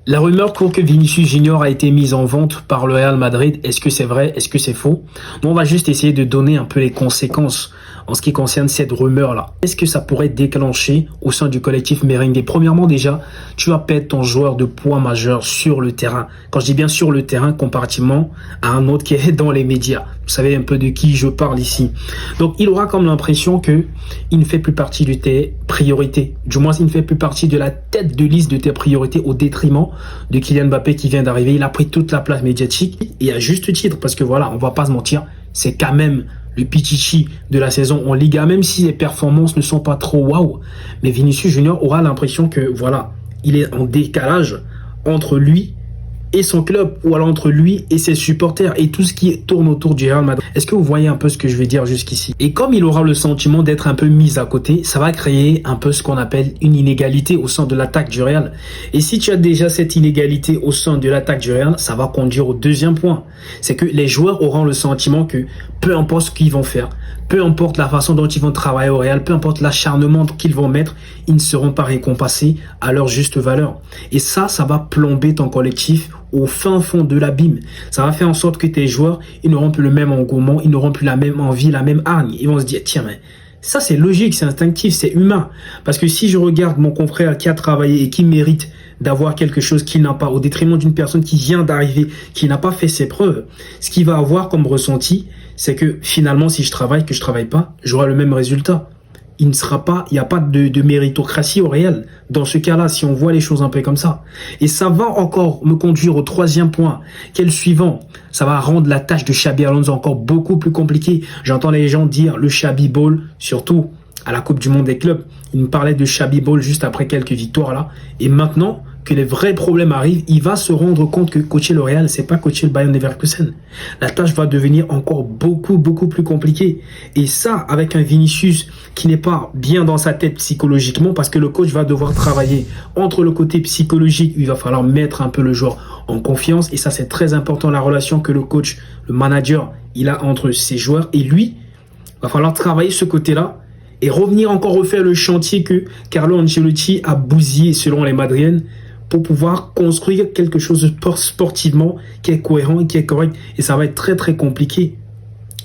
La rumeur court que Vinicius Junior a été mis en vente par le Real Madrid. Est-ce que c'est vrai? Est-ce que c'est faux? Bon, on va juste essayer de donner un peu les conséquences en ce qui concerne cette rumeur-là. Est-ce que ça pourrait déclencher au sein du collectif merengue? Premièrement, déjà, tu vas perdre ton joueur de poids majeur sur le terrain. Quand je dis bien sur le terrain, comparativement à un autre qui est dans les médias. Vous savez un peu de qui je parle ici. Donc, il aura comme l'impression que il ne fait plus partie de tes priorités. Du moins, il ne fait plus partie de la tête de liste de tes priorités au détriment de Kylian Mbappé qui vient d'arriver. Il a pris toute la place médiatique et à juste titre parce que voilà, on va pas se mentir, c'est quand même le Pichichi de la saison en Liga, même si les performances ne sont pas trop waouh. Mais Vinicius Junior aura l'impression que voilà, il est en décalage entre lui et son club, ou alors entre lui et ses supporters et tout ce qui tourne autour du Real Madrid. Est-ce que vous voyez un peu ce que je vais dire jusqu'ici? Et comme il aura le sentiment d'être un peu mis à côté, ça va créer un peu ce qu'on appelle une inégalité au sein de l'attaque du Real. Et si tu as déjà cette inégalité au sein de l'attaque du Real, ça va conduire au deuxième point. C'est que les joueurs auront le sentiment que peu importe ce qu'ils vont faire, peu importe la façon dont ils vont travailler au Real, peu importe l'acharnement qu'ils vont mettre, ils ne seront pas récompensés à leur juste valeur. Et ça va plomber ton collectif au fin fond de l'abîme. Ça va faire en sorte que tes joueurs, ils n'auront plus le même engouement, ils n'auront plus la même envie, la même hargne. Ils vont se dire, tiens, mais ça c'est logique, c'est instinctif, c'est humain. Parce que si je regarde mon confrère qui a travaillé et qui mérite d'avoir quelque chose qu'il n'a pas, au détriment d'une personne qui vient d'arriver, qui n'a pas fait ses preuves, ce qu'il va avoir comme ressenti, c'est que finalement, si je travaille, que je travaille pas, j'aurai le même résultat. Il n'y a pas de méritocratie au réel. Dans ce cas-là, si on voit les choses un peu comme ça. Et ça va encore me conduire au troisième point, qui est le suivant. Ça va rendre la tâche de Xabi Alonso encore beaucoup plus compliquée. J'entends les gens dire le Xabi Ball, surtout à la Coupe du Monde des clubs. Ils me parlaient de Xabi Ball juste après quelques victoires là. Et maintenant que les vrais problèmes arrivent, il va se rendre compte que coacher le Real, c'est pas coacher le Bayern Leverkusen. La tâche va devenir encore beaucoup plus compliquée. Et ça, avec un Vinicius qui n'est pas bien dans sa tête psychologiquement, parce que le coach va devoir travailler entre le côté psychologique, il va falloir mettre un peu le joueur en confiance. Et ça, c'est très important, la relation que le coach, le manager, il a entre ses joueurs et lui. Il va falloir travailler ce côté-là et revenir encore refaire le chantier que Carlo Ancelotti a bousillé selon les Madriennes, pour pouvoir construire quelque chose sportivement qui est cohérent et qui est correct. Et ça va être très compliqué.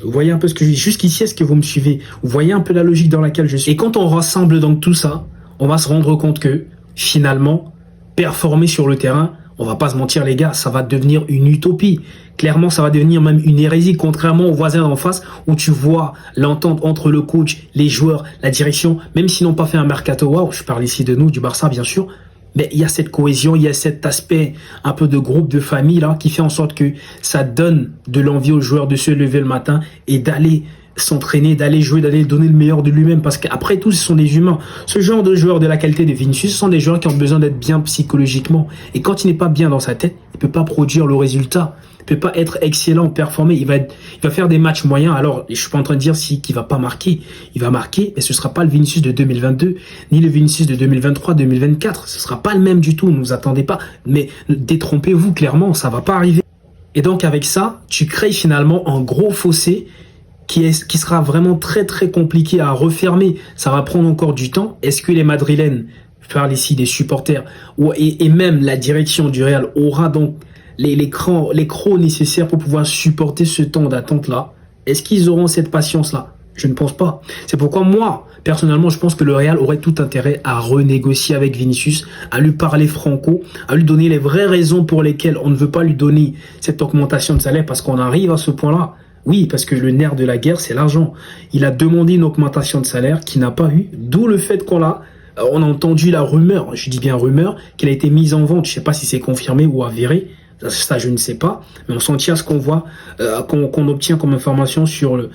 Vous voyez un peu ce que je dis. Jusqu'ici, est-ce que vous me suivez? Vous voyez un peu la logique dans laquelle je suis? Et quand on rassemble donc tout ça, on va se rendre compte que finalement, performer sur le terrain, on va pas se mentir les gars, ça va devenir une utopie. Clairement, ça va devenir même une hérésie, contrairement aux voisins d'en face où tu vois l'entente entre le coach, les joueurs, la direction, même s'ils n'ont pas fait un mercato, wow, je parle ici de nous, du Barça bien sûr, mais il y a cette cohésion, il y a cet aspect un peu de groupe, de famille là, qui fait en sorte que ça donne de l'envie aux joueurs de se lever le matin et d'aller s'entraîner, d'aller jouer, d'aller donner le meilleur de lui-même. Parce qu'après tout, ce sont des humains. Ce genre de joueurs de la qualité de Vinicius, ce sont des joueurs qui ont besoin d'être bien psychologiquement. Et quand il n'est pas bien dans sa tête, il peut pas produire le résultat. Il peut pas être excellent, performer. Il va faire des matchs moyens. Alors, je suis pas en train de dire qu'il va pas marquer. Il va marquer, mais ce sera pas le Vinicius de 2022, ni le Vinicius de 2023, 2024. Ce sera pas le même du tout. Ne vous attendez pas. Mais détrompez-vous clairement, ça va pas arriver. Et donc, avec ça, tu crées finalement un gros fossé qui sera vraiment très compliqué à refermer. Ça va prendre encore du temps. Est-ce que les Madrilènes, je parle ici des supporters, et même la direction du Real aura donc les crocs nécessaires pour pouvoir supporter ce temps d'attente-là? Est-ce qu'ils auront cette patience-là? Je ne pense pas. C'est pourquoi moi, personnellement, je pense que le Real aurait tout intérêt à renégocier avec Vinicius, à lui parler franco, à lui donner les vraies raisons pour lesquelles on ne veut pas lui donner cette augmentation de salaire, parce qu'on arrive à ce point-là. Oui, parce que le nerf de la guerre, c'est l'argent. Il a demandé une augmentation de salaire qu'il n'a pas eu, d'où le fait qu'on a entendu la rumeur, je dis bien rumeur, qu'elle a été mise en vente. Je ne sais pas si c'est confirmé ou avéré, ça je ne sais pas, mais on s'en tient à ce qu'on voit, qu'on obtient comme information sur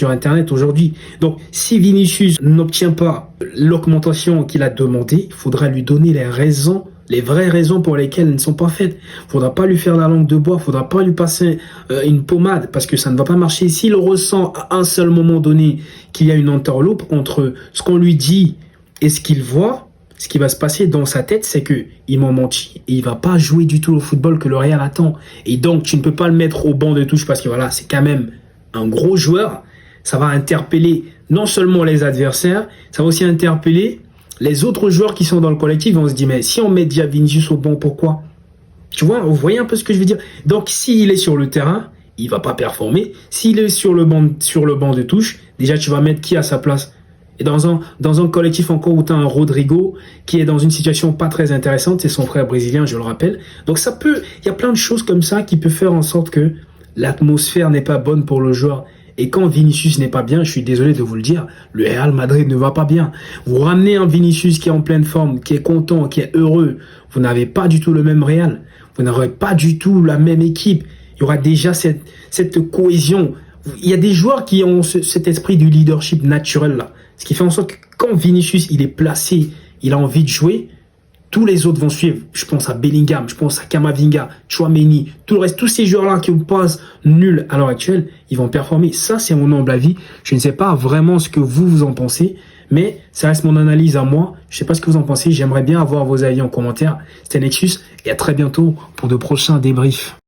Internet aujourd'hui. Donc, si Vinicius n'obtient pas l'augmentation qu'il a demandé, il faudra lui donner les vraies raisons pour lesquelles elles ne sont pas faites. Faudra pas lui faire la langue de bois, faudra pas lui passer une pommade, parce que ça ne va pas marcher. S'il ressent à un seul moment donné qu'il y a une entourloupe entre ce qu'on lui dit et ce qu'il voit, ce qui va se passer dans sa tête, c'est que il m'a menti et il va pas jouer du tout au football que le Real attend. Et donc, tu ne peux pas le mettre au banc de touche parce que voilà, c'est quand même un gros joueur. Ça va interpeller non seulement les adversaires, ça va aussi interpeller les autres joueurs qui sont dans le collectif. Vont se dire, mais si on met déjà Vinicius au banc, pourquoi? Tu vois, vous voyez un peu ce que je veux dire? Donc, s'il est sur le terrain, il va pas performer. S'il est sur le banc de touche, déjà, tu vas mettre qui à sa place? Et dans un collectif encore où tu as un Rodrigo qui est dans une situation pas très intéressante, c'est son frère brésilien, je le rappelle. Donc il y a plein de choses comme ça qui peuvent faire en sorte que l'atmosphère n'est pas bonne pour le joueur. Et quand Vinicius n'est pas bien, je suis désolé de vous le dire, le Real Madrid ne va pas bien. Vous ramenez un Vinicius qui est en pleine forme, qui est content, qui est heureux, vous n'avez pas du tout le même Real. Vous n'aurez pas du tout la même équipe. Il y aura déjà cette cohésion. Il y a des joueurs qui ont cet esprit du leadership naturel là. Ce qui fait en sorte que quand Vinicius il est placé, il a envie de jouer, tous les autres vont suivre. Je pense à Bellingham, je pense à Camavinga, Tchouaméni, tout le reste, tous ces joueurs-là qui passent nuls à l'heure actuelle, ils vont performer. Ça, c'est mon humble avis. Je ne sais pas vraiment ce que vous en pensez, mais ça reste mon analyse à moi. Je ne sais pas ce que vous en pensez. J'aimerais bien avoir vos avis en commentaire. C'était Nexus et à très bientôt pour de prochains débriefs.